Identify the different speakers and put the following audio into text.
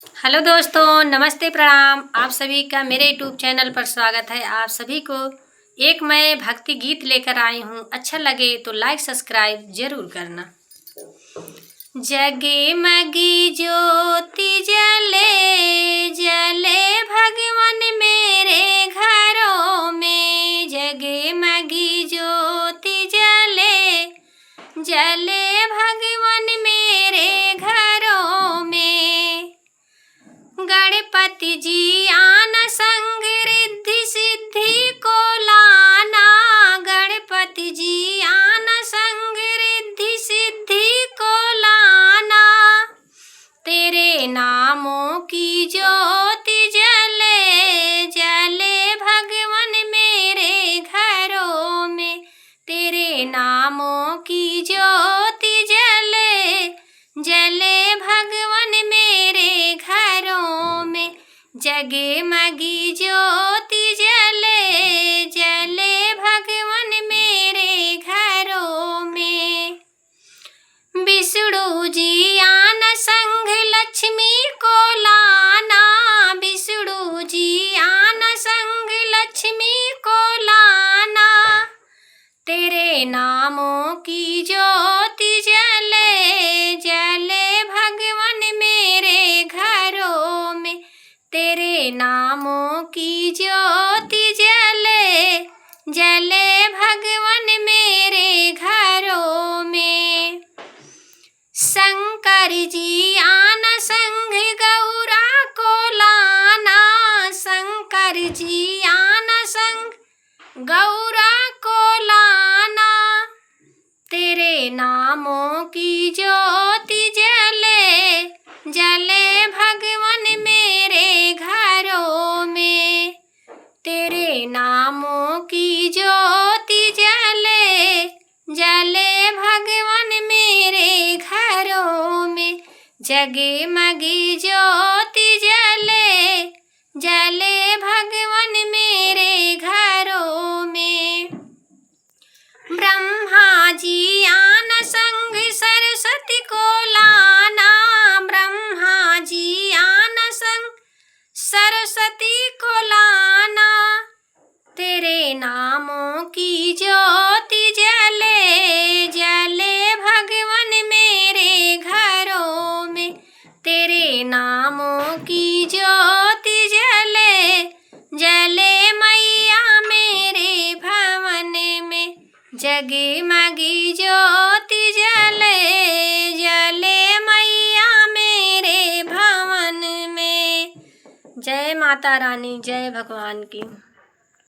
Speaker 1: Hello दोस्तों, नमस्ते, प्रणाम। आप सभी का मेरे यूट्यूब चैनल पर स्वागत है। आप सभी को एक मैं भक्ति गीत लेकर आई हूँ। अच्छा लगे तो लाइक सब्सक्राइब जरूर करना। जगमगी ज्योति जले जले भगवान मेरे घरों में, जगमगी ज्योति जले जले भगवान मेरे घरों में। गणपति जी आना संग रिद्धि सिद्धि को लाना, गणपति जी आना संग रिद्धि सिद्धि को लाना। तेरे नामों की ज्योति जले जले भगवान मेरे घरों में, तेरे नामों की ज्योति जले जले भगवान मेरे घरों में। जगमगी ज्योति जले जले भगवान मेरे घरों में। विष्णु जी आना संग लक्ष्मी को लाना, विष्णु जी आना संग लक्ष्मी को लाना। तेरे नामों की ज्योति जले जले भगवान मेरे घरों में, तेरे नामों की ज्योति जले जले भगवान मेरे घरों में। शंकर जी आना संग गौरा को लाना, शंकर जी आना संग गौरा को लाना। तेरे नामों की ज्योति जले जले भगवान मेरे घरों में, तेरे नामों की ज्योति जले जले भगवान मेरे घरों में। जगमगी ज्योति जले जले भगवान मेरे घरों में। ब्रह्मा जी आना संग सरस्वती को लाना, ब्रह्मा जी आना संग सरस्वती को लाना। तेरे नामों की ज्योति जले जले भगवान मेरे घरों में, तेरे नामों की ज्योति जले जले मैया मेरे भवन में। जगमगी ज्योति जले जले मैया मेरे भवन में। जय माता रानी, जय भगवान की।